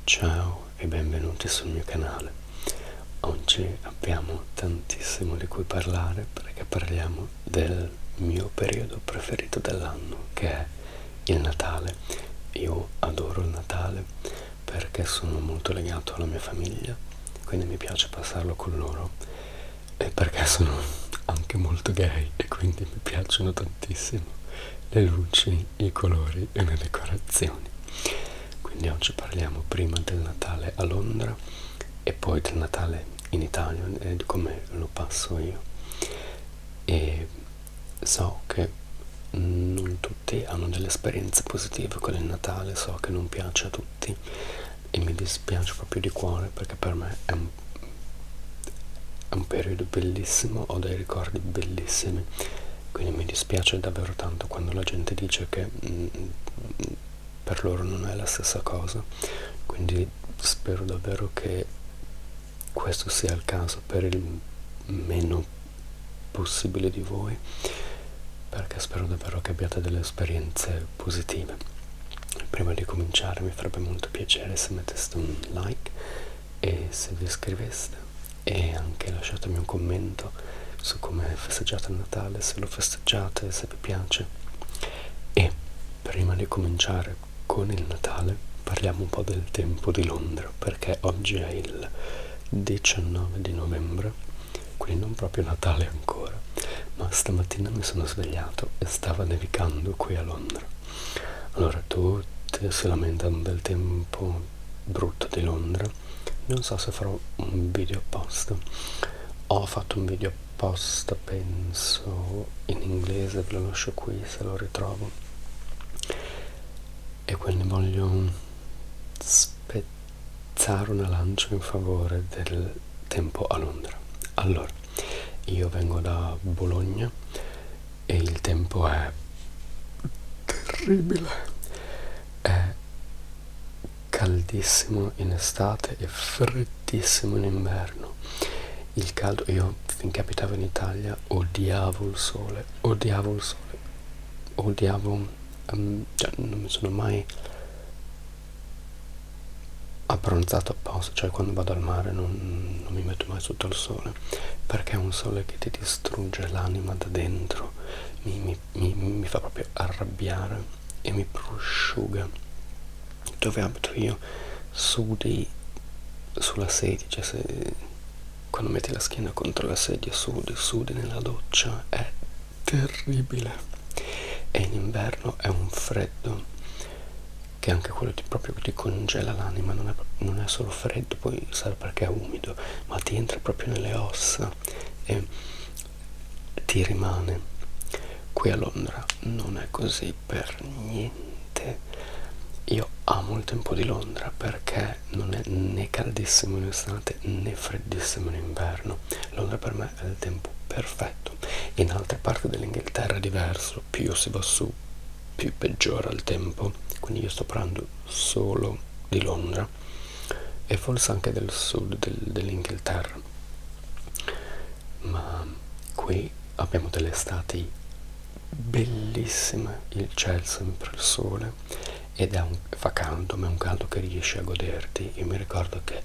Ciao e benvenuti sul mio canale. Oggi abbiamo tantissimo di cui parlare perché parliamo del mio periodo preferito dell'anno, che è il Natale. Io adoro il Natale perché sono molto legato alla mia famiglia, quindi mi piace passarlo con loro, e perché sono anche molto gay e quindi mi piacciono tantissimo le luci, i colori e le decorazioni. Quindi oggi parliamo prima del Natale a Londra e poi del Natale in Italia e di come lo passo io. E so che non tutti hanno delle esperienze positive con il Natale, so che non piace a tutti e mi dispiace proprio di cuore perché per me è un periodo bellissimo, ho dei ricordi bellissimi, quindi mi dispiace davvero tanto quando la gente dice che per loro non è la stessa cosa, quindi spero davvero che questo sia il caso per il meno possibile di voi, perché spero davvero che abbiate delle esperienze positive. Prima di cominciare mi farebbe molto piacere se metteste un like e se vi iscriveste e anche lasciatemi un commento su come festeggiate il Natale, se lo festeggiate, se vi piace. E prima di cominciare con il Natale parliamo un po' del tempo di Londra, perché oggi è il 19 di novembre, quindi non proprio Natale ancora, ma stamattina mi sono svegliato e stava nevicando qui a Londra. Allora tutti si lamentano del tempo brutto di Londra, non so se farò un video apposta. Ho fatto un video apposta, penso, in inglese, ve lo lascio qui se lo ritrovo. E quindi voglio spezzare una lancia in favore del tempo a Londra. Allora, io vengo da Bologna e il tempo è terribile. È caldissimo in estate e freddissimo in inverno. Il caldo, io finché abitavo in Italia odiavo il sole, cioè non mi sono mai abbronzato apposta, cioè quando vado al mare non mi metto mai sotto il sole, perché è un sole che ti distrugge l'anima da dentro, mi fa proprio arrabbiare e mi prosciuga. Dove abito io sudi sulla sedia, cioè quando metti la schiena contro la sedia sudi nella doccia, è terribile. E in inverno è un freddo che anche quello proprio ti congela l'anima, non è solo freddo, poi sai perché è umido, ma ti entra proprio nelle ossa e ti rimane. Qui a Londra non è così per niente. Io amo il tempo di Londra perché non è né caldissimo in estate né freddissimo in inverno. Londra per me è il tempo perfetto. In altre parti dell'Inghilterra è diverso, più si va su più peggiora il tempo, quindi io sto parlando solo di Londra e forse anche del sud dell'Inghilterra, ma qui abbiamo delle estati bellissime, c'è sempre il sole ed fa caldo, ma è un caldo che riesci a goderti. Io mi ricordo che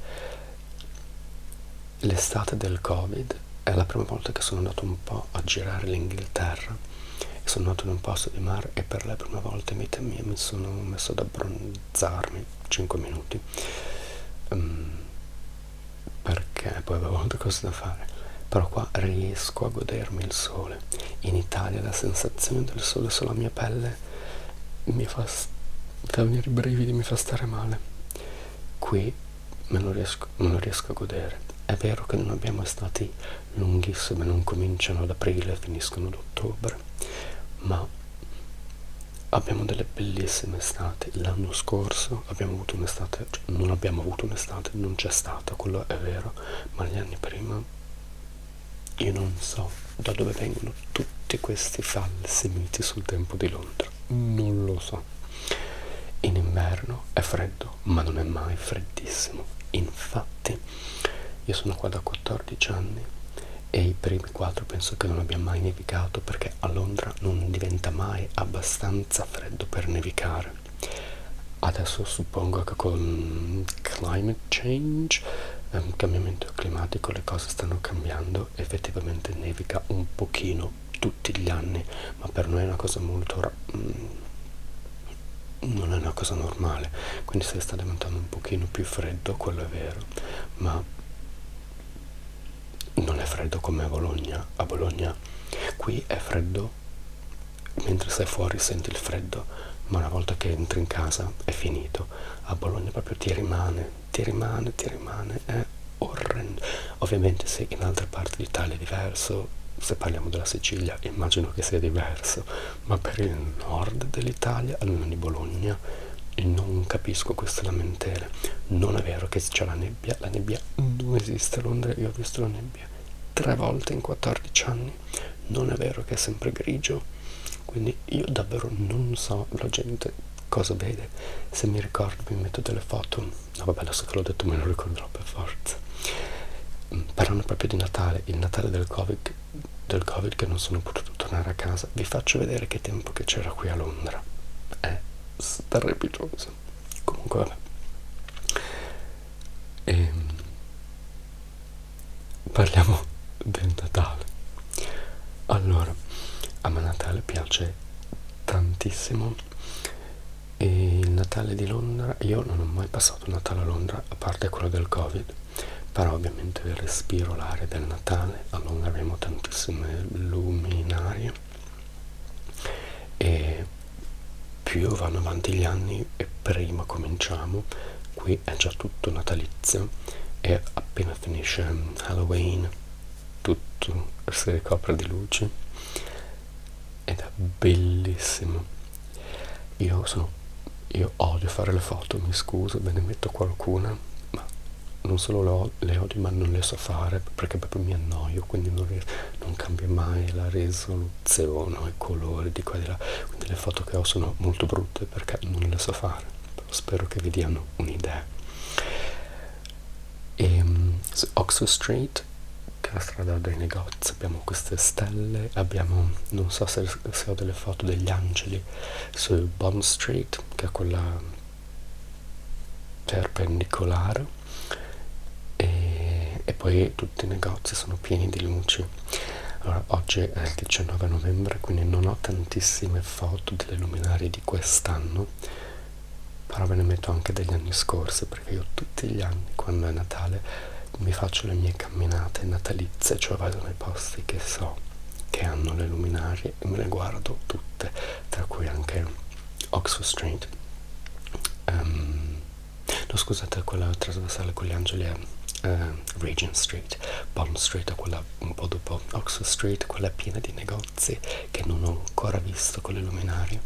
l'estate del Covid è la prima volta che sono andato un po' a girare l'Inghilterra e sono andato in un posto di mare e per la prima volta in vita mia mi sono messo ad abbronzarmi 5 minuti, perché poi avevo molte cose da fare, però qua riesco a godermi il sole. In Italia la sensazione del sole sulla mia pelle mi fa venire i brividi, mi fa stare male. Qui me lo riesco a godere. È vero che non abbiamo estati lunghissime, non cominciano ad aprile e finiscono ad ottobre, ma abbiamo delle bellissime estati. L'anno scorso abbiamo avuto un'estate, cioè non abbiamo avuto un'estate, non c'è stata, quello è vero, ma gli anni prima io non so da dove vengono tutti questi falsi miti sul tempo di Londra, non lo so. In inverno è freddo, ma non è mai freddissimo. Infatti io sono qua da 14 anni e i primi 4 penso che non abbia mai nevicato, perché a Londra non diventa mai abbastanza freddo per nevicare. Adesso suppongo che con climate change, cambiamento climatico, le cose stanno cambiando, effettivamente nevica un pochino tutti gli anni, ma per noi è una cosa molto non è una cosa normale, quindi se sta diventando un pochino più freddo, quello è vero, ma non è freddo come a Bologna. A Bologna qui è freddo, mentre sei fuori senti il freddo, ma una volta che entri in casa è finito. A Bologna proprio ti rimane, è orrendo. Ovviamente se in altre parti d'Italia è diverso, se parliamo della Sicilia immagino che sia diverso, ma per il nord dell'Italia, almeno di Bologna, non capisco queste lamentele. Non è vero che c'è la nebbia non esiste a Londra, io ho visto la nebbia 3 volte in 14 anni, non è vero che è sempre grigio, quindi io davvero non so la gente cosa vede. Se mi ricordo mi metto delle foto, no vabbè, adesso che l'ho detto me lo ricorderò per forza. Parlando proprio di Natale, il Natale del Covid che non sono potuto tornare a casa, vi faccio vedere che tempo che c'era qui a Londra, è strepitoso. Comunque vabbè, parliamo del Natale. Allora, a me Natale piace tantissimo, e il Natale di Londra, io non ho mai passato un Natale a Londra a parte quello del Covid, però ovviamente respiro l'aria del Natale. A Londra abbiamo tantissime luminarie e più vanno avanti gli anni e prima cominciamo, qui è già tutto natalizio e appena finisce Halloween tutto si ricopre di luci ed è bellissimo. Io odio fare le foto, mi scuso, ve ne metto qualcuna, ma non solo le odio, ma non le so fare perché proprio mi annoio, quindi non cambia mai la risoluzione o i colori di qua e di là, quindi le foto che ho sono molto brutte perché non le so fare, però spero che vi diano un'idea. Su Oxford Street, che è la strada dei negozi, abbiamo queste stelle, abbiamo, non so se ho delle foto degli angeli su Bond Street, che è quella perpendicolare, e poi tutti i negozi sono pieni di luci. Allora, oggi è il 19 novembre, quindi non ho tantissime foto delle luminarie di quest'anno, però ve ne metto anche degli anni scorsi, perché io tutti gli anni, quando è Natale, mi faccio le mie camminate natalizie, cioè vado nei posti che so che hanno le luminarie e me le guardo tutte, tra cui anche Oxford Street. No, scusate, quella trasversale con gli angeli è Regent Street. Bond Street è quella un po' dopo Oxford Street, quella piena di negozi che non ho ancora visto con le luminarie,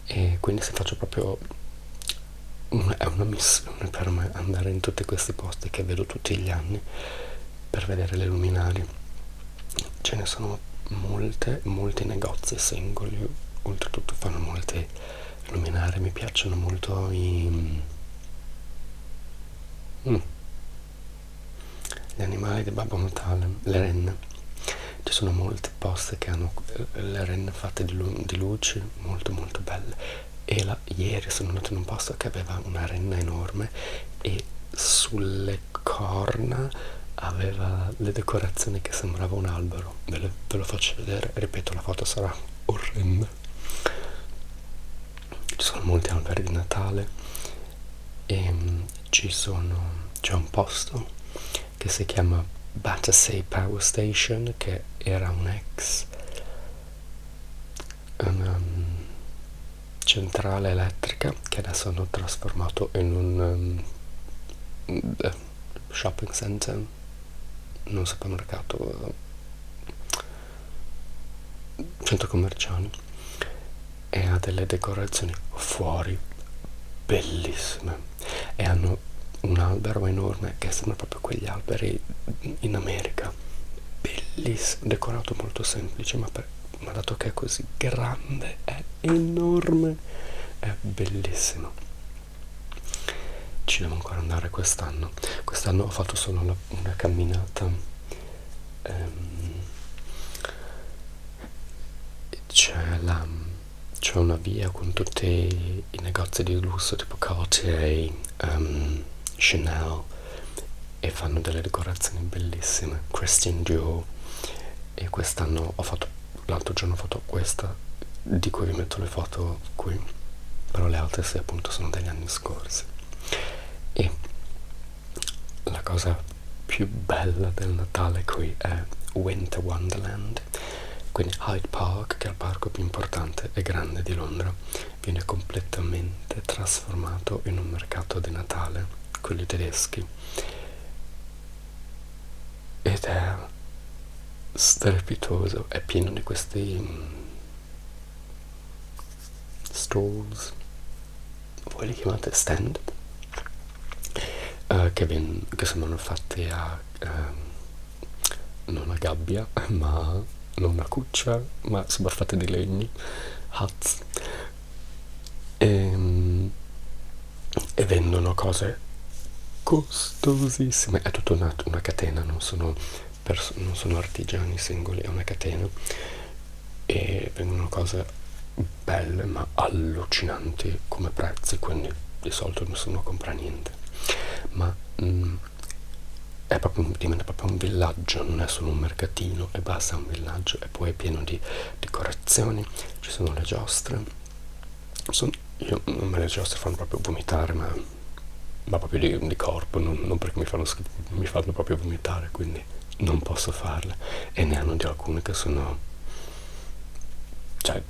e quindi se faccio proprio è una missione per me andare in tutti questi posti che vedo tutti gli anni per vedere le luminarie. Ce ne sono molti negozi singoli, oltretutto fanno molti luminarie. Mi piacciono molto gli animali di Babbo Natale, le renne. Ci sono molti posti che hanno le renne fatte di luci molto molto belle. E ieri sono andato in un posto che aveva una renna enorme e sulle corna aveva le decorazioni che sembrava un albero. Ve lo faccio vedere, ripeto, la foto sarà orrenda. Ci sono molti alberi di Natale e c'è un posto che si chiama Battersea Power Station, che era una centrale elettrica che adesso hanno trasformato in un shopping center, non supermercato, centro commerciale, e ha delle decorazioni fuori bellissime e hanno un albero enorme che sembra proprio quegli alberi in America, bellissimo, decorato molto semplice, ma dato che è così grande, è enorme, è bellissimo. Ci devo ancora andare quest'anno ho fatto solo una camminata. C'è una via con tutti i negozi di lusso tipo Cartier, Chanel, e fanno delle decorazioni bellissime, Christian Dior, e quest'anno l'altro giorno ho fatto questa, di cui vi metto le foto qui, però le altre sì, appunto sono degli anni scorsi. E la cosa più bella del Natale qui è Winter Wonderland, quindi Hyde Park, che è il parco più importante e grande di Londra, viene completamente trasformato in un mercato di Natale, quelli tedeschi, ed è strepitoso, è pieno di questi stalls, voi li chiamate stand, che sembrano fatti non a gabbia, ma non a cuccia, ma sono fatti di legni, huts, e vendono cose costosissime. È tutta una catena, non sono artigiani singoli, è una catena, e vengono cose belle ma allucinanti come prezzi, quindi di solito nessuno compra niente, ma diventa proprio un villaggio, non è solo un mercatino e basta, è un villaggio, e poi è pieno di decorazioni, ci sono le giostre, io non me le giostre fanno proprio vomitare, ma proprio di corpo, non perché mi fanno schifo, mi fanno proprio vomitare, quindi non posso farle, e ne hanno di alcune che sono, cioè,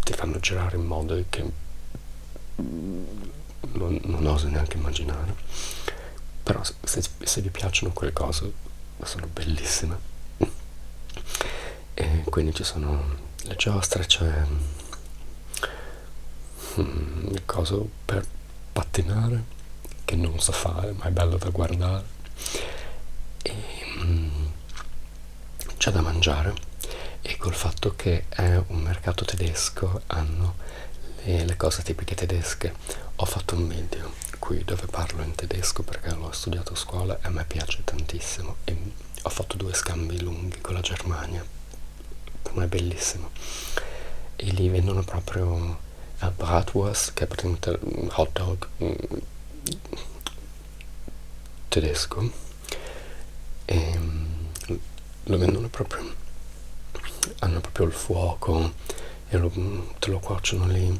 ti fanno girare in modo che non oso neanche immaginare, però se vi piacciono quelle cose sono bellissime. E quindi ci sono le giostre, c'è il coso per pattinare, che non so fare ma è bello da guardare, e c'è da mangiare, e col fatto che è un mercato tedesco hanno le cose tipiche tedesche. Ho fatto un video qui dove parlo in tedesco perché l'ho studiato a scuola e a me piace tantissimo, e ho fatto 2 scambi lunghi con la Germania, per me è bellissimo, e lì vendono proprio Bratwurst, che è praticamente un hot dog tedesco, e lo vendono proprio, hanno proprio il fuoco e te lo cuociono lì,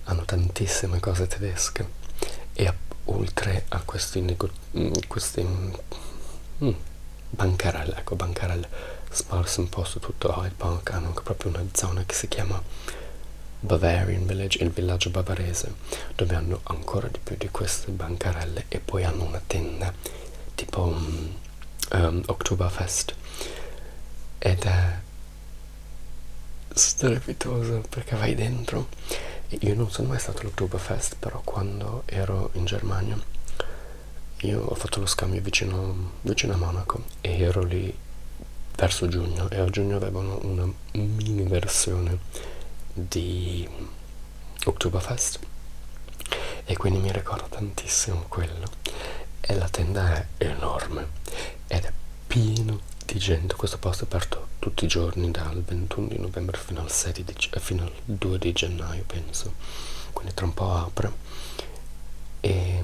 hanno tantissime cose tedesche, e oltre a questi bancarelle sparse un po' su tutto Hyde Park, hanno proprio una zona che si chiama Bavarian Village, il villaggio bavarese, dove hanno ancora di più di queste bancarelle, e poi hanno una tenda tipo Oktoberfest, ed è strepitoso perché vai dentro. E io non sono mai stato all'Oktoberfest, però quando ero in Germania io ho fatto lo scambio vicino a Monaco, e ero lì verso giugno, e a giugno avevano una mini versione di Oktoberfest, e quindi mi ricordo tantissimo quello, e la tenda è enorme ed è pieno di gente. Questo posto è aperto tutti i giorni dal 21 di novembre fino al 2 di gennaio penso, quindi tra un po' apre, e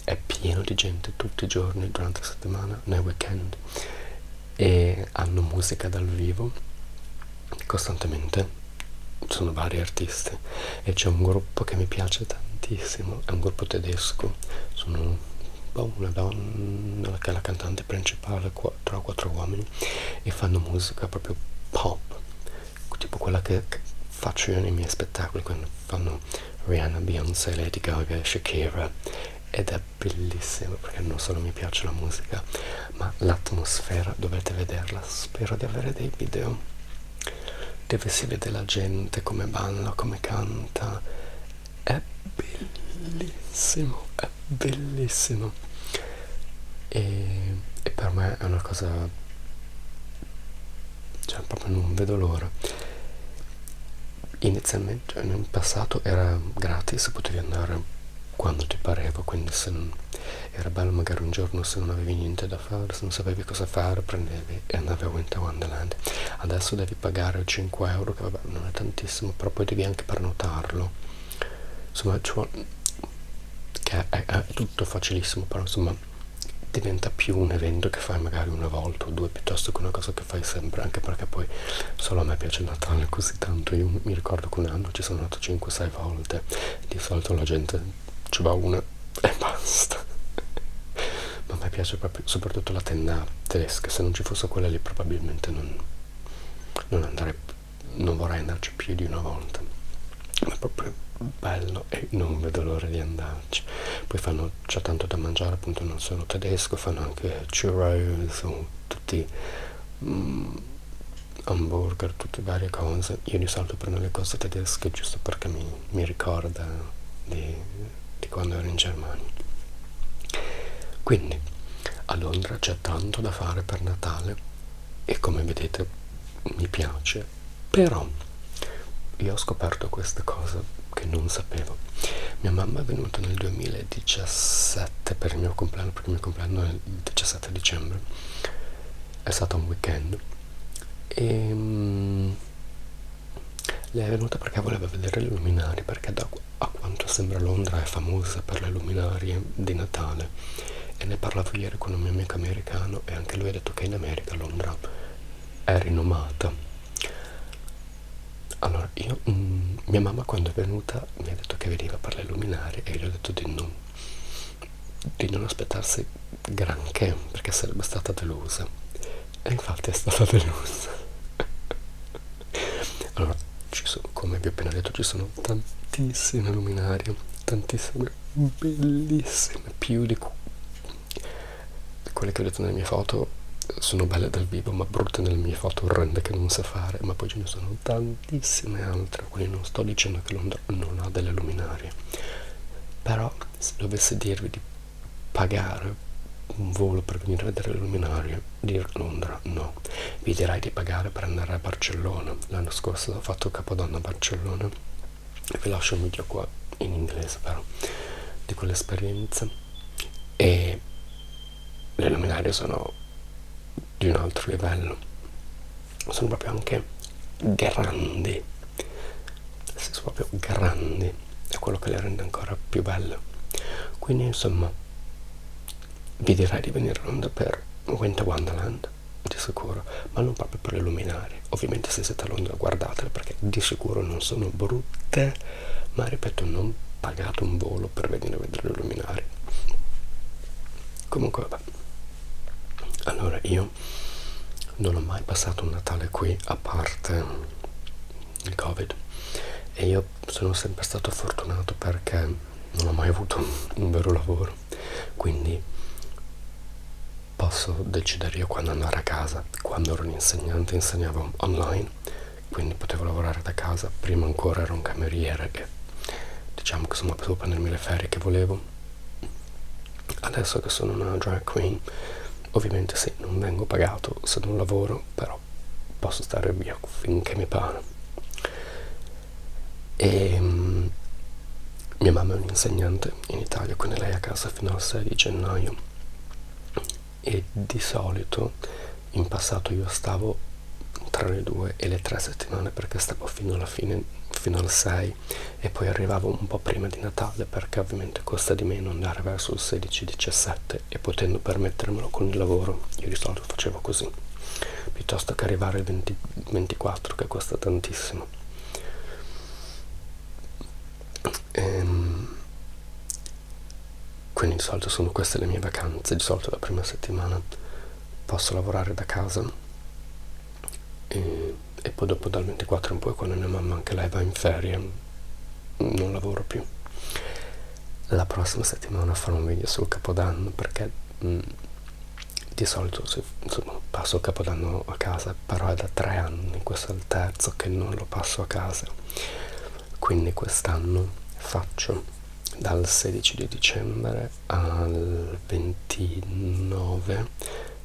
è pieno di gente tutti i giorni durante la settimana, nei weekend, e hanno musica dal vivo costantemente, sono vari artisti, e c'è un gruppo che mi piace tantissimo, è un gruppo tedesco, sono una donna che è la cantante principale, 3 o 4 uomini, e fanno musica proprio pop, tipo quella che faccio io nei miei spettacoli, quando fanno Rihanna, Beyoncé, Lady Gaga e Shakira, ed è bellissimo perché non solo mi piace la musica ma l'atmosfera, dovete vederla, spero di avere dei video dove si vede la gente come balla, come canta, è bellissimo, è bellissimo, e per me è una cosa, cioè proprio non vedo l'ora. Inizialmente, cioè, nel passato era gratis, potevi andare quando ti pareva, quindi era bello magari un giorno, se non avevi niente da fare, se non sapevi cosa fare, prendevi e andavi a Winter Wonderland. Adesso devi pagare 5 euro, che vabbè non è tantissimo, però poi devi anche prenotarlo, insomma che è tutto facilissimo, però insomma diventa più un evento che fai magari una volta o due piuttosto che una cosa che fai sempre, anche perché poi solo a me piace il Natale così tanto. Io mi ricordo che un anno ci sono andato 5-6 volte, di solito la gente ci va una e basta. Ma a me piace proprio, soprattutto la tenda tedesca. Se non ci fosse quella lì probabilmente non vorrei andarci più di una volta. Ma è proprio bello e non vedo l'ora di andarci. Poi c'è tanto da mangiare, appunto non solo tedesco, fanno anche churros o tutti hamburger, tutte varie cose. Io di solito prendo le cose tedesche giusto perché mi ricorda di quando ero in Germania. Quindi a Londra c'è tanto da fare per Natale e come vedete mi piace, però io ho scoperto questa cosa che non sapevo. Mia mamma è venuta nel 2017 per il mio compleanno, perché il mio compleanno è il 17 dicembre. È stato un weekend e lei è venuta perché voleva vedere le luminarie, perché a quanto sembra Londra è famosa per le luminarie di Natale, e ne parlavo ieri con un mio amico americano e anche lui ha detto che in America Londra è rinomata. Allora mia mamma quando è venuta mi ha detto che veniva per le luminarie e io gli ho detto di non aspettarsi granché perché sarebbe stata delusa, e infatti è stata delusa. Allora, come vi ho appena detto, ci sono tantissime luminarie, tantissime, bellissime, più di quelle che ho detto nelle mie foto. Sono belle dal vivo ma brutte nelle mie foto, orrende che non sa fare, ma poi ce ne sono tantissime altre, quindi non sto dicendo che Londra non ha delle luminarie, però se dovessi dirvi di pagare un volo per venire a vedere le luminarie di Londra, no. Vi direi di pagare per andare a Barcellona. L'anno scorso ho fatto Capodanno a Barcellona e vi lascio un video qua in inglese però di quell'esperienza, e le luminarie sono di un altro livello, sono proprio anche grandi, sono proprio grandi, è quello che le rende ancora più belle. Quindi insomma vi direi di venire a Londra per Winter Wonderland di sicuro, ma non proprio per le luminarie. Ovviamente se siete a Londra guardatele perché di sicuro non sono brutte, ma ripeto, non pagate un volo per venire a vedere le luminarie. Comunque vabbè, allora io non ho mai passato un Natale qui a parte il Covid, e io sono sempre stato fortunato perché non ho mai avuto un vero lavoro, quindi posso decidere io quando andare a casa. Quando ero un insegnante insegnavo online, quindi potevo lavorare da casa. Prima ancora ero un cameriere e diciamo che insomma potevo prendermi le ferie che volevo. Adesso che sono una drag queen, ovviamente sì, non vengo pagato se non lavoro, però posso stare via finché mi pare. E mia mamma è un'insegnante in Italia, quindi lei è a casa fino al 6 di gennaio, e di solito in passato io stavo tra le 2 e le 3 settimane perché stavo fino alla fine, fino al 6, e poi arrivavo un po' prima di Natale perché ovviamente costa di meno andare verso il 16-17, e potendo permettermelo con il lavoro io di solito facevo così piuttosto che arrivare il 20-24 che costa tantissimo. Quindi di solito sono queste le mie vacanze. Di solito la prima settimana posso lavorare da casa e poi dopo dal 24 in poi, quando mia mamma anche lei va in ferie, non lavoro più. La prossima settimana farò un video sul Capodanno perché di solito insomma, passo il Capodanno a casa, però è da 3 anni, questo è il terzo che non lo passo a casa, quindi quest'anno faccio dal 16 di dicembre al 29,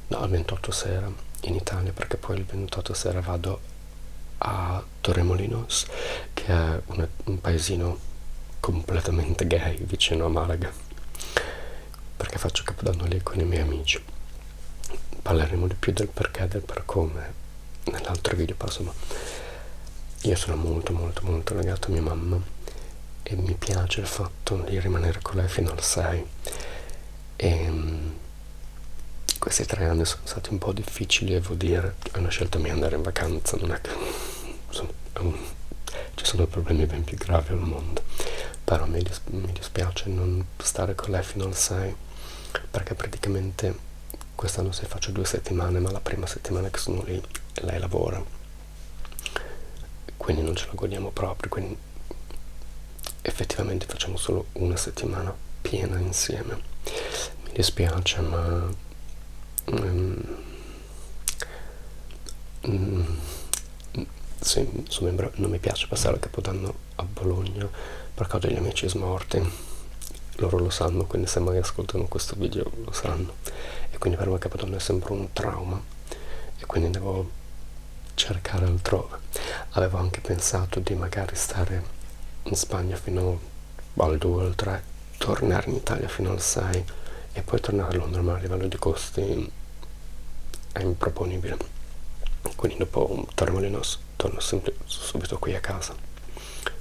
no, al 28 sera in Italia, perché poi il 28 sera vado a Torremolinos, che è un paesino completamente gay vicino a Malaga, perché faccio Capodanno lì con i miei amici. Parleremo di più del perché e del per come nell'altro video, però insomma io sono molto molto molto legato a mia mamma e mi piace il fatto di rimanere con lei fino al 6 e questi 3 anni sono stati un po' difficili, devo dire. È una scelta mia andare in vacanza, non è che insomma, ci sono problemi ben più gravi al mondo, però mi dispiace non stare con lei fino al 6 perché praticamente quest'anno se faccio 2 settimane, ma la prima settimana che sono lì lei lavora, quindi non ce la godiamo proprio, quindi effettivamente facciamo solo una settimana piena insieme. Mi dispiace, ma mm, sì, non mi piace passare il Capodanno a Bologna perché ho degli amici smorti, loro lo sanno, quindi se mai ascoltano questo video lo sanno, e quindi per me Capodanno è sempre un trauma e quindi devo cercare altrove. Avevo anche pensato di magari stare in Spagna fino al 2 o al 3, tornare in Italia fino al 6 e poi tornare a Londra, ma a livello di costi è improponibile, quindi dopo torno subito qui a casa.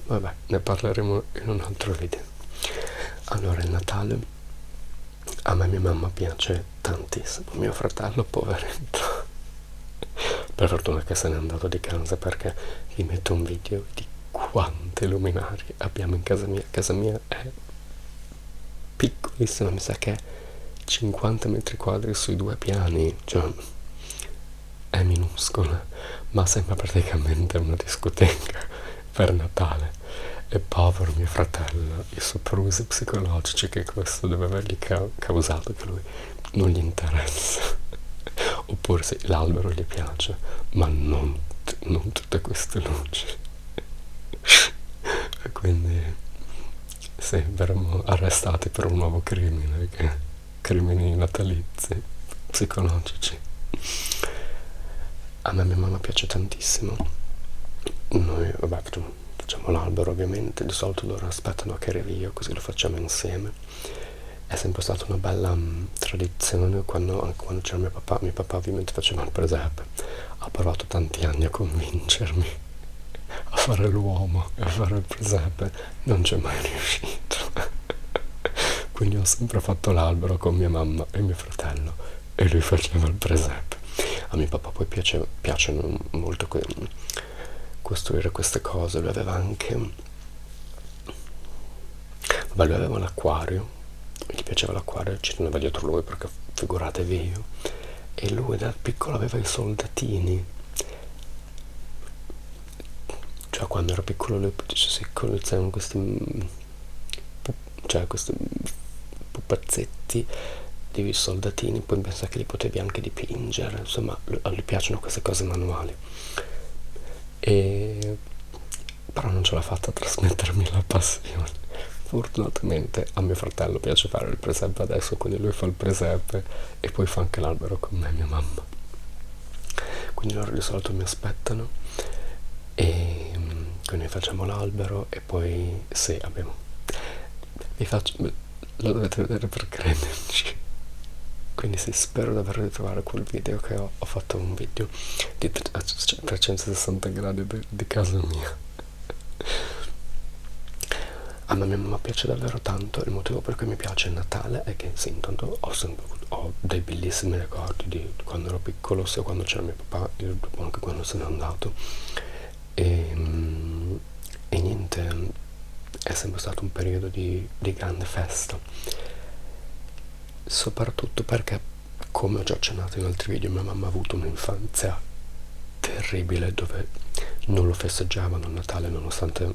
Vabbè, ne parleremo in un altro video. Allora, il Natale a me mia mamma piace tantissimo, mio fratello poveretto per fortuna che se n'è andato di casa, perché vi metto un video di quante luminarie abbiamo in casa mia. Casa mia è piccolissima, mi sa che è 50 metri quadri sui 2 piani, cioè è minuscola, ma sembra praticamente una discoteca per Natale. E povero mio fratello, i soprusi psicologici che questo deve avergli causato, che lui non gli interessa. Oppure se l'albero gli piace, ma non tutte queste luci. E quindi sì, verremo arrestati per un nuovo crimine, crimini natalizi psicologici. A me mia mamma piace tantissimo. Noi vabbè facciamo l'albero, ovviamente di solito loro aspettano che arrivi io, così lo facciamo insieme. È sempre stata una bella tradizione. Anche quando c'era mio papà ovviamente faceva il presepe. Ha provato tanti anni a convincermi a fare l'uomo e a fare il presepe, non c'è mai riuscito. Quindi ho sempre fatto l'albero con mia mamma e mio fratello e lui faceva il presepe. A mio papà poi piacciono molto costruire queste cose. Lui aveva anche lui aveva l'acquario, gli piaceva l'acquario, ci teneva dietro lui perché figuratevi io, e lui da piccolo aveva i soldatini, cioè quando era piccolo lui si collecavano questi pupazzetti di soldatini, poi pensa che li potevi anche dipingere, insomma a lui piacciono queste cose manuali, però non ce l'ha fatta a trasmettermi la passione. Fortunatamente a mio fratello piace fare il presepe adesso, quindi lui fa il presepe e poi fa anche l'albero con me e mia mamma, quindi loro di solito mi aspettano e quindi facciamo l'albero e poi sì, lo dovete vedere per crederci. Quindi sì, spero davvero di trovare quel video che ho fatto, un video di 360 gradi di casa mia. A me mia mamma piace davvero tanto. Il motivo per cui mi piace il Natale è che sì, intanto ho dei bellissimi ricordi di quando ero piccolo, sia quando c'era mio papà e dopo anche quando se n'è andato, e niente, è sempre stato un periodo di grande festa, soprattutto perché, come ho già accennato in altri video, mia mamma ha avuto un'infanzia terribile dove non lo festeggiavano il Natale, nonostante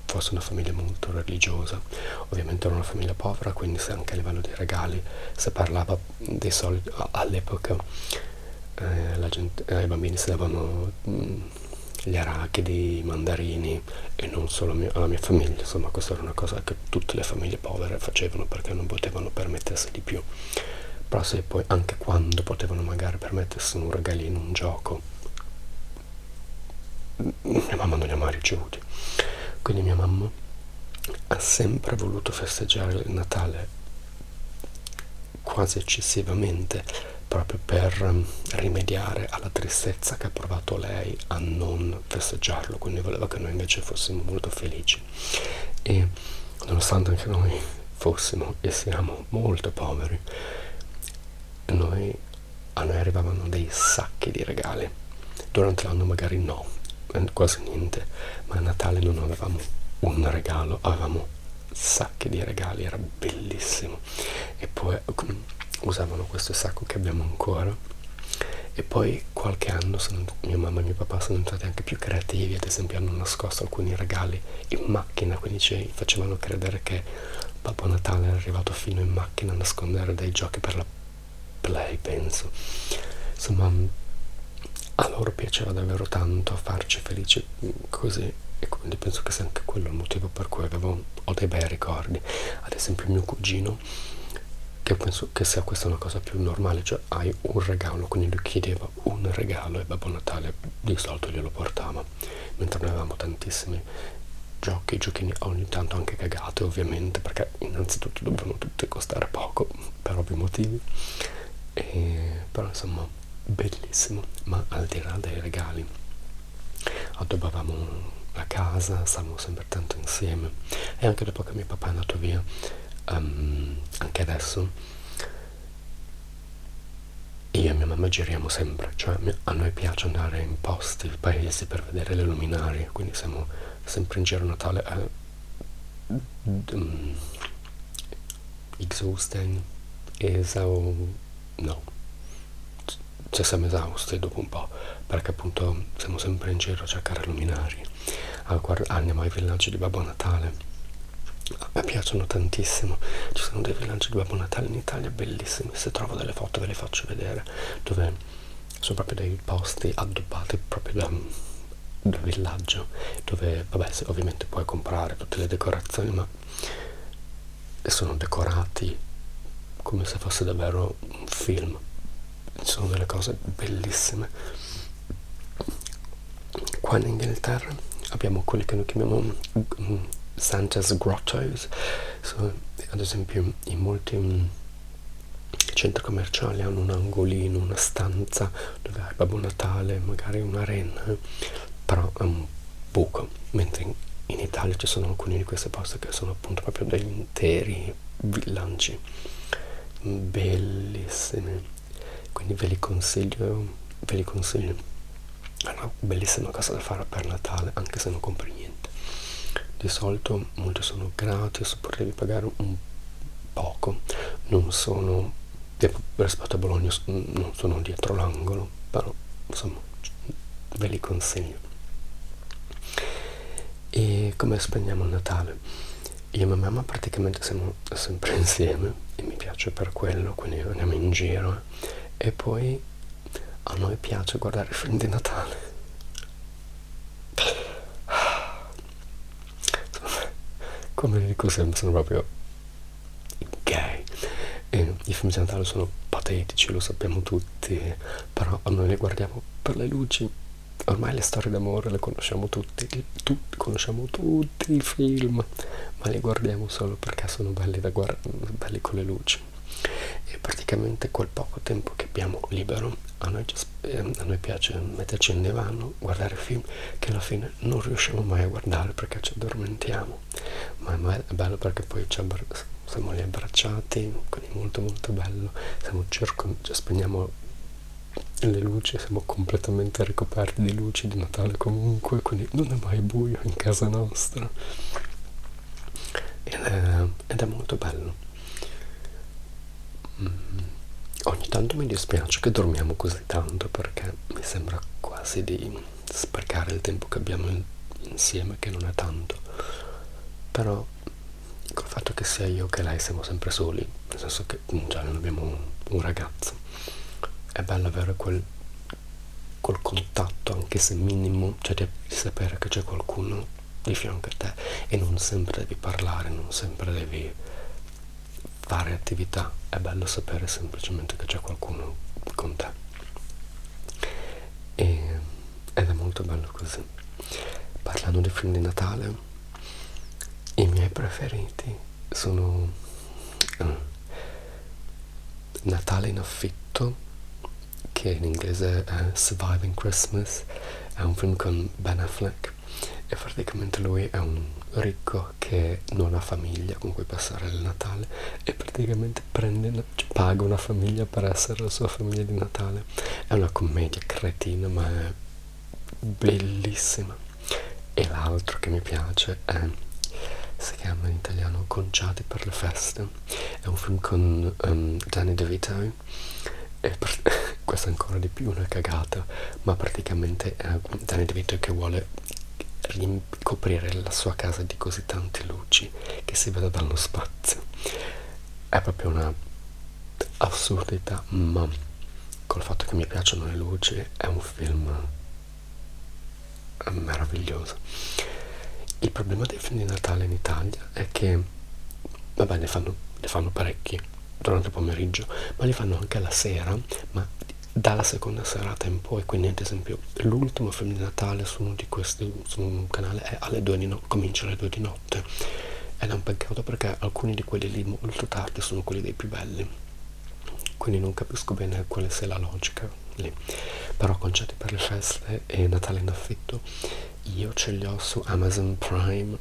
fosse una famiglia molto religiosa. Ovviamente era una famiglia povera, quindi se anche a livello di regali, se parlava dei soliti all'epoca, ai bambini si davano gli arachidi, i mandarini, e non solo alla mia famiglia. Insomma, questa era una cosa che tutte le famiglie povere facevano perché non potevano permettersi di più. Però se poi anche quando potevano magari permettersi un regalino, un gioco, mia mamma non li ha mai ricevuti. Quindi mia mamma ha sempre voluto festeggiare il Natale quasi eccessivamente, proprio per rimediare alla tristezza che ha provato lei a non festeggiarlo, quindi voleva che noi invece fossimo molto felici. E nonostante anche noi fossimo e siamo molto poveri, a noi arrivavano dei sacchi di regali. Durante l'anno magari no, quasi niente, ma a Natale non avevamo un regalo, avevamo sacchi di regali, era bellissimo. E poi usavano questo sacco che abbiamo ancora. E poi qualche anno mia mamma e mio papà sono entrati anche più creativi, ad esempio hanno nascosto alcuni regali in macchina, quindi ci facevano credere che Babbo Natale era arrivato fino in macchina a nascondere dei giochi per la Play, penso. Insomma, a loro piaceva davvero tanto farci felici così, e quindi penso che sia anche quello il motivo per cui ho dei bei ricordi. Ad esempio mio cugino, che penso che sia questa una cosa più normale, cioè hai un regalo, quindi lui chiedeva un regalo e Babbo Natale di solito glielo portava, mentre noi avevamo tantissimi giochini, ogni tanto anche cagate ovviamente, perché innanzitutto dovevano tutte costare poco per ovvi motivi, però insomma bellissimo. Ma al di là dei regali addobbavamo la casa, stavamo sempre tanto insieme, e anche dopo che mio papà è andato via, anche adesso io e mia mamma giriamo sempre, cioè a noi piace andare in posti, paesi per vedere le luminarie, quindi siamo sempre in giro a Natale a Exhausten, no, cioè siamo esausti dopo un po', perché appunto siamo sempre in giro a cercare luminari, andiamo ai villaggi di Babbo Natale. A me piacciono tantissimo, ci sono dei villaggi di Babbo Natale in Italia bellissimi, se trovo delle foto ve le faccio vedere, dove sono proprio dei posti addobbati proprio da villaggio, dove vabbè ovviamente puoi comprare tutte le decorazioni, ma sono decorati come se fosse davvero un film. Ci sono delle cose bellissime. Qua in Inghilterra abbiamo quelli che noi chiamiamo Santa's Grottos, ad esempio in molti centri commerciali hanno un angolino, una stanza dove hai Babbo Natale, magari una renna, però è un buco, mentre in Italia ci sono alcuni di questi posti che sono appunto proprio degli interi villaggi bellissimi, quindi ve li consiglio. È una bellissima cosa da fare per Natale, anche se non compri niente. Di solito molti sono gratis, oppure devi pagare un poco, non sono, rispetto a Bologna non sono dietro l'angolo, però insomma ve li consiglio. E come spendiamo il Natale? Io e mia mamma praticamente siamo sempre insieme e mi piace per quello, quindi andiamo in giro, e poi a noi piace guardare i film di Natale. Come dico sempre, sono proprio gay. E i film di Natale sono patetici, lo sappiamo tutti, però noi li guardiamo per le luci. Ormai le storie d'amore le conosciamo conosciamo tutti i film, ma li guardiamo solo perché sono belli da guardare, belli con le luci. E praticamente quel poco tempo che abbiamo libero, a noi piace metterci in divano, guardare film che alla fine non riusciamo mai a guardare perché ci addormentiamo, ma è bello perché poi siamo lì abbracciati, quindi molto molto bello, spegniamo le luci, siamo completamente ricoperti di luci di Natale comunque, quindi non è mai buio in casa nostra, ed è molto bello. Ogni tanto mi dispiace che dormiamo così tanto, perché mi sembra quasi di sprecare il tempo che abbiamo insieme, che non è tanto, però col fatto che sia io che lei siamo sempre soli, nel senso che già non abbiamo un ragazzo, è bello avere quel contatto, anche se minimo, cioè di sapere che c'è qualcuno di fianco a te, e non sempre devi parlare, non sempre devi fare attività, è bello sapere semplicemente che c'è qualcuno con te, ed è molto bello così. Parlando di film di Natale, i miei preferiti sono Natale in affitto, che in inglese è Surviving Christmas, è un film con Ben Affleck, E praticamente lui è un ricco che non ha famiglia con cui passare il Natale e praticamente paga una famiglia per essere la sua famiglia di Natale. È una commedia cretina, ma è bellissima. E l'altro che mi piace si chiama in italiano Conciati per le feste. È un film con Danny DeVito e questa è ancora di più una cagata, ma praticamente è Danny DeVito che vuole coprire la sua casa di così tante luci che si vede dallo spazio. È proprio una assurdità, ma col fatto che mi piacciono le luci è un film meraviglioso. Il problema dei film di Natale in Italia è che, vabbè, ne fanno parecchi durante il pomeriggio, ma li fanno anche la sera, ma dalla seconda serata in poi. Quindi ad esempio l'ultimo film di Natale su uno di questi, su un canale, è alle 2 di notte, comincia alle 2 di notte, ed è un peccato perché alcuni di quelli lì molto tardi sono quelli dei più belli, quindi non capisco bene quale sia la logica lì. Però Concerti per le feste e Natale in affitto io ce li ho su Amazon Prime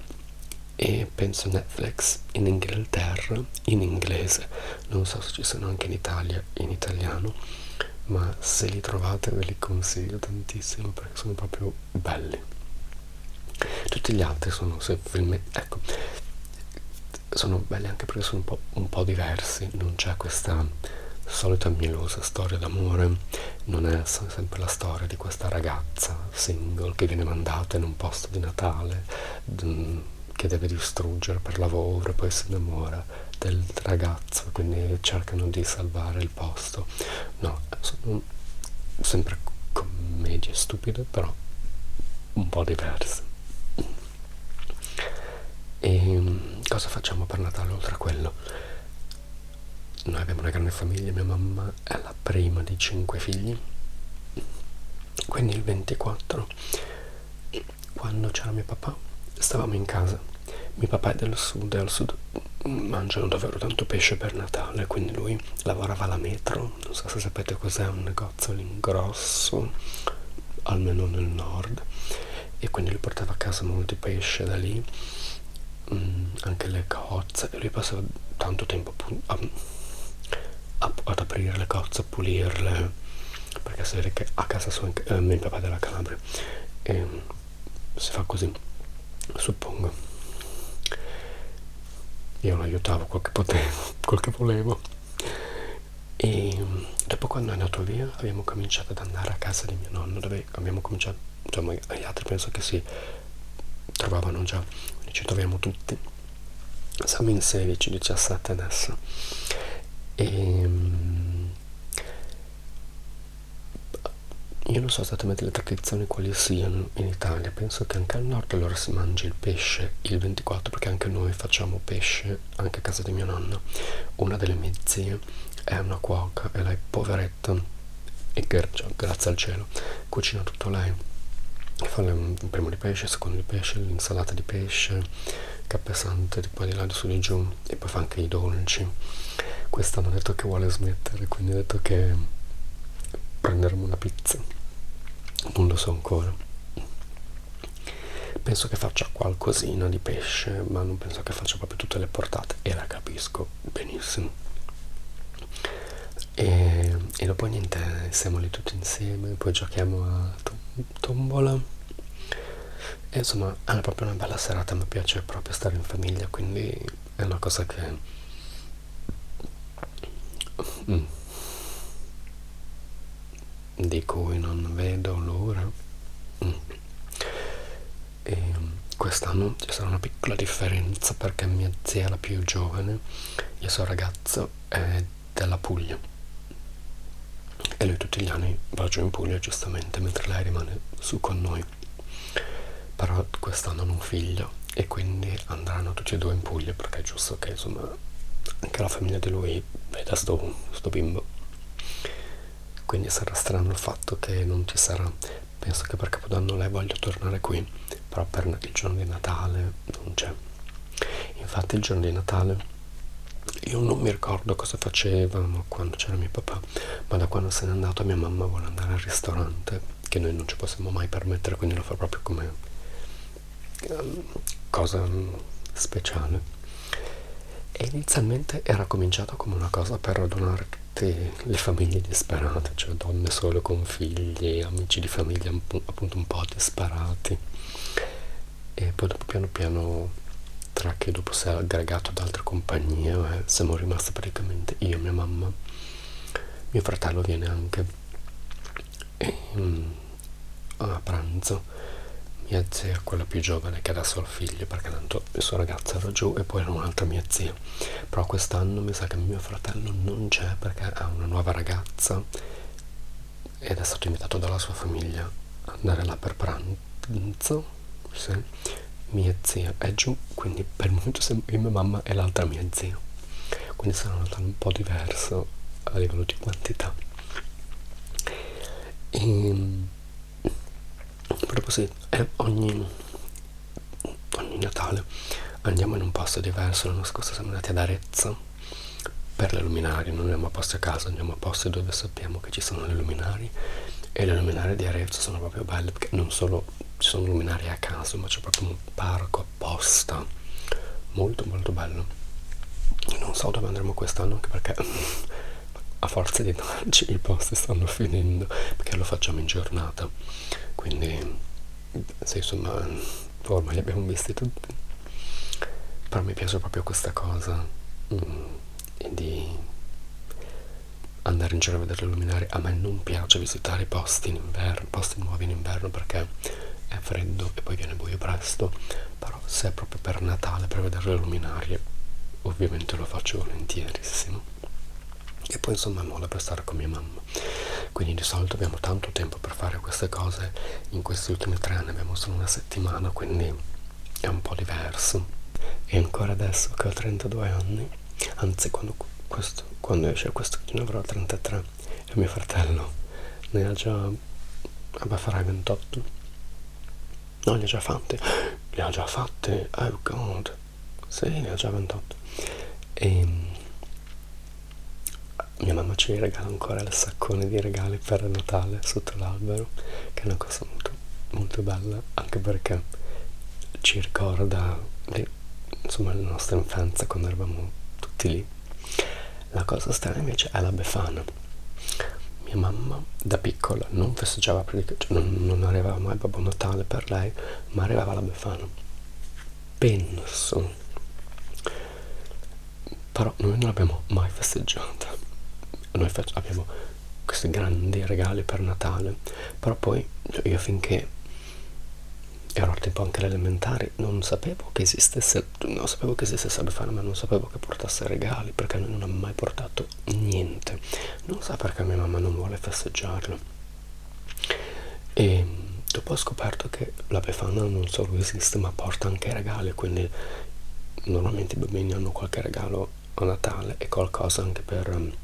e penso Netflix in Inghilterra in inglese. Non so se ci sono anche in Italia in italiano, ma se li trovate ve li consiglio tantissimo perché sono proprio belli. Tutti gli altri sono film, ecco, sono belli anche perché sono un po' diversi, non c'è questa solita mielosa storia d'amore, non è sempre la storia di questa ragazza single che viene mandata in un posto di Natale che deve distruggere per lavoro e poi si innamora del ragazzo, quindi cercano di salvare il posto. No, sono sempre commedie stupide, però un po' diverse. E cosa facciamo per Natale oltre a quello? Noi abbiamo una grande famiglia, mia mamma è la prima di 5 figli, quindi il 24, quando c'era mio papà, stavamo in casa. Mio papà è del sud e al sud mangiano davvero tanto pesce per Natale, quindi lui lavorava alla Metro, non so se sapete cos'è, un negozio lì grosso, almeno nel nord, e quindi lui portava a casa molti pesce da lì, anche le cozze, e lui passava tanto tempo ad aprire le cozze, a pulirle, perché si vede che a casa sua, mio papà è della Calabria, e si fa così, suppongo. Io lo aiutavo quel che potevo, quel che volevo. E dopo, quando è andato via, abbiamo cominciato ad andare a casa di mio nonno, dove abbiamo cominciato, insomma, gli altri penso che si trovavano già, quindi ci troviamo tutti. Siamo in 16-17 adesso. E io non so esattamente le tradizioni quali siano in Italia, penso che anche al nord allora si mangi il pesce il 24, perché anche noi facciamo pesce anche a casa di mio nonno. Una delle mie zie è una cuoca e lei, poveretta, e grazie al cielo, cucina tutto lei. Fa il primo di pesce, il secondo di pesce, l'insalata di pesce, cappesante di qua di là, di su di giù, e poi fa anche i dolci. Quest'anno ha detto che vuole smettere, quindi ha detto che prenderemo una pizza, non lo so ancora. Penso che faccia qualcosina di pesce, ma non penso che faccia proprio tutte le portate, e la capisco benissimo. E dopo niente, siamo lì tutti insieme, poi giochiamo a tombola, e insomma è proprio una bella serata. Mi piace proprio stare in famiglia, quindi è una cosa che di cui non vedo l'ora. E quest'anno ci sarà una piccola differenza perché mia zia, la più giovane, il suo ragazzo è della Puglia e lui tutti gli anni va giù in Puglia giustamente, mentre lei rimane su con noi. Però quest'anno hanno un figlio e quindi andranno tutti e due in Puglia, perché è giusto che insomma anche la famiglia di lui veda sto bimbo. Quindi sarà strano il fatto che non ci sarà. Penso che per Capodanno lei voglia tornare qui, però per il giorno di Natale non c'è. Infatti il giorno di Natale io non mi ricordo cosa facevamo quando c'era mio papà, ma da quando se n'è andato mia mamma vuole andare al ristorante, che noi non ci possiamo mai permettere, quindi lo fa proprio come cosa speciale. E inizialmente era cominciato come una cosa per radunare tutte le famiglie disperate, cioè donne solo con figli, amici di famiglia appunto un po' disperati. E poi dopo piano piano, tra che dopo si è aggregato ad altre compagnie, siamo rimasti praticamente io, mia mamma, mio fratello viene anche, e a pranzo mia zia, quella più giovane, che adesso ha il figlio perché tanto il suo ragazzo era giù, e poi era un'altra mia zia. Però quest'anno mi sa che mio fratello non c'è perché ha una nuova ragazza ed è stato invitato dalla sua famiglia ad andare là per pranzo. Sì. Mia zia è giù, quindi per il momento siamo io, mia mamma e l'altra mia zia, quindi sarà un Natale un po' diverso a livello di quantità. E proprio sì, ogni Natale andiamo in un posto diverso. L'anno scorso siamo andati ad Arezzo per le luminarie, non andiamo a posti a caso, andiamo a posti dove sappiamo che ci sono le luminarie, e le luminarie di Arezzo sono proprio belle perché non solo ci sono luminarie a caso, ma c'è proprio un parco apposta, molto molto bello. Non so dove andremo quest'anno, anche perché a forza di darci i posti stanno finendo, perché lo facciamo in giornata, quindi sì, insomma ormai li abbiamo visti tutti. Però mi piace proprio questa cosa, di andare in giro a vedere le luminarie. A me non piace visitare i posti in inverno, posti nuovi in inverno, perché è freddo e poi viene buio presto. Però se è proprio per Natale, per vedere le luminarie, ovviamente lo faccio volentierissimo. E poi insomma è moda per stare con mia mamma, quindi di solito abbiamo tanto tempo per fare queste cose. In questi ultimi 3 anni abbiamo solo una settimana, quindi è un po' diverso. E ancora adesso che ho 32 anni, anzi quando esce questo ne avrò 33, e mio fratello ne ha già, vabbè, farà 28. No, li ha già fatte, oh god, sì, ne ha già 28. E mia mamma ci regala ancora il saccone di regali per Natale sotto l'albero, che è una cosa molto, molto bella, anche perché ci ricorda insomma la nostra infanzia quando eravamo tutti lì. La cosa strana invece è la Befana. Mia mamma da piccola non festeggiava praticamente, cioè non arrivava mai Babbo Natale per lei, ma arrivava la Befana. Penso. Però noi non l'abbiamo mai festeggiata. Noi abbiamo questi grandi regali per Natale, però poi io finché ero tipo anche alle elementari non sapevo che esistesse la Befana, ma non sapevo che portasse regali, perché noi non abbiamo mai portato niente. Non so perché mia mamma non vuole festeggiarlo. E dopo ho scoperto che la Befana non solo esiste, ma porta anche regali, quindi normalmente i bambini hanno qualche regalo a Natale e qualcosa anche per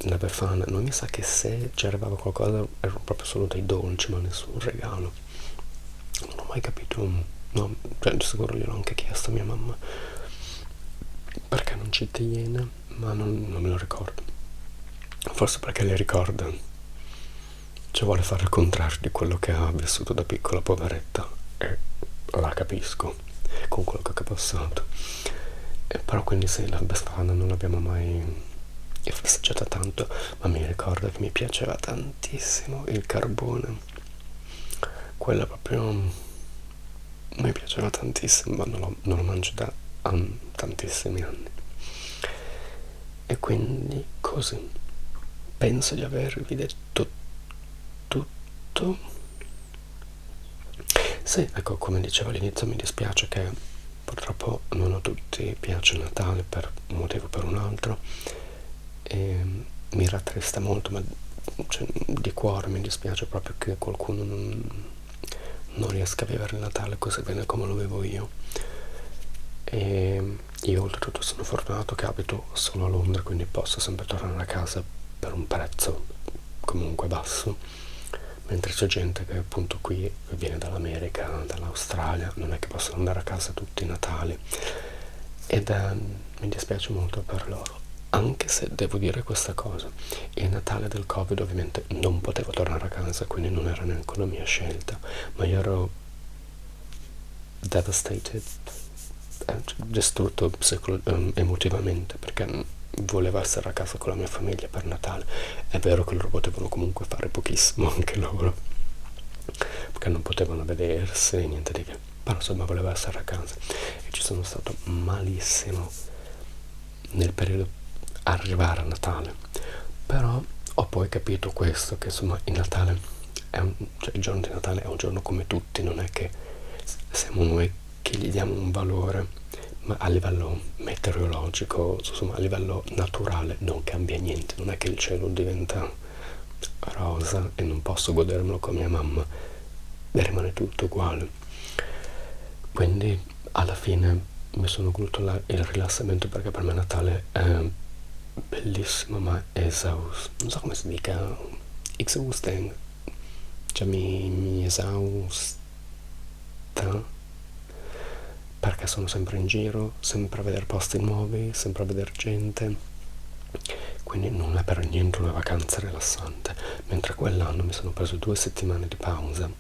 la Befana. Non mi sa che se ci arrivava qualcosa erano proprio solo dei dolci, ma nessun regalo. Non ho mai capito, no, cioè di sicuro gliel'ho anche chiesto a mia mamma perché non ci tiene, ma non me lo ricordo. Forse perché le ricorda, cioè vuole fare il contrario di quello che ha vissuto da piccola, poveretta, e la capisco con quello che ha passato. E però quindi sì, la Befana non l'abbiamo mai festeggiata tanto, ma mi ricordo che mi piaceva tantissimo il carbone. Quella proprio mi piaceva tantissimo, ma non lo mangio da tantissimi anni. E quindi così penso di avervi detto tutto. Sì, ecco, come dicevo all'inizio, mi dispiace che purtroppo non a tutti piace Natale per un motivo o per un altro, e mi rattrista molto, ma cioè, di cuore mi dispiace proprio che qualcuno non riesca a vivere il Natale così bene come lo vivo io. E io oltretutto sono fortunato che abito solo a Londra, quindi posso sempre tornare a casa per un prezzo comunque basso, mentre c'è gente che appunto qui viene dall'America, dall'Australia, non è che possono andare a casa tutti i Natali, ed mi dispiace molto per loro. Anche se devo dire questa cosa, il Natale del Covid ovviamente non potevo tornare a casa, quindi non era neanche una mia scelta, ma io ero devastated, distrutto emotivamente, perché volevo essere a casa con la mia famiglia per Natale. È vero che loro potevano comunque fare pochissimo, anche loro, perché non potevano vedersi, niente di che, però insomma volevo essere a casa e ci sono stato malissimo nel periodo arrivare a Natale. Però ho poi capito questo, che insomma il Natale cioè il giorno di Natale è un giorno come tutti, non è che siamo noi che gli diamo un valore, ma a livello meteorologico, insomma a livello naturale non cambia niente, non è che il cielo diventa rosa e non posso godermelo con mia mamma, rimane tutto uguale. Quindi alla fine mi sono goduto il rilassamento, perché per me Natale è bellissimo ma non so come si dica, exhausting, cioè mi esausta, perché sono sempre in giro, sempre a vedere posti nuovi, sempre a vedere gente, quindi non è per niente una vacanza rilassante. Mentre quell'anno mi sono preso 2 settimane di pausa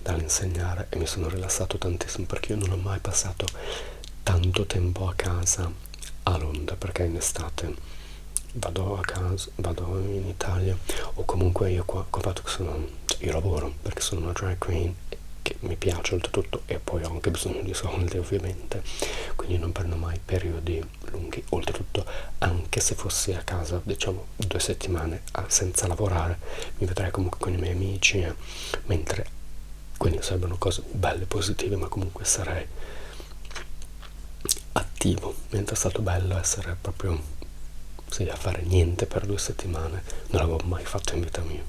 dall'insegnare e mi sono rilassato tantissimo, perché io non ho mai passato tanto tempo a casa a Londra, perché in estate vado a casa, vado in Italia, o comunque io qua col fatto che io lavoro perché sono una drag queen, che mi piace oltretutto, e poi ho anche bisogno di soldi ovviamente, quindi non prendo mai periodi lunghi. Oltretutto, anche se fossi a casa diciamo 2 settimane senza lavorare, mi vedrei comunque con i miei amici, mentre quindi sarebbero cose belle, positive, ma comunque sarei attivo, mentre è stato bello essere proprio sì, a fare niente per 2 settimane, non l'avevo mai fatto in vita mia.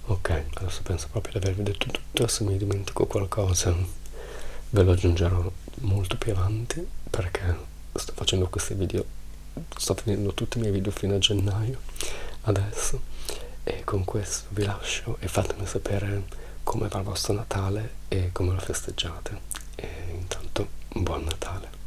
Ok, adesso penso proprio di avervi detto tutto. Se mi dimentico qualcosa ve lo aggiungerò molto più avanti, perché sto facendo questi video, sto finendo tutti i miei video fino a gennaio adesso, e con questo vi lascio e fatemi sapere come va il vostro Natale e come lo festeggiate, e intanto buon Natale.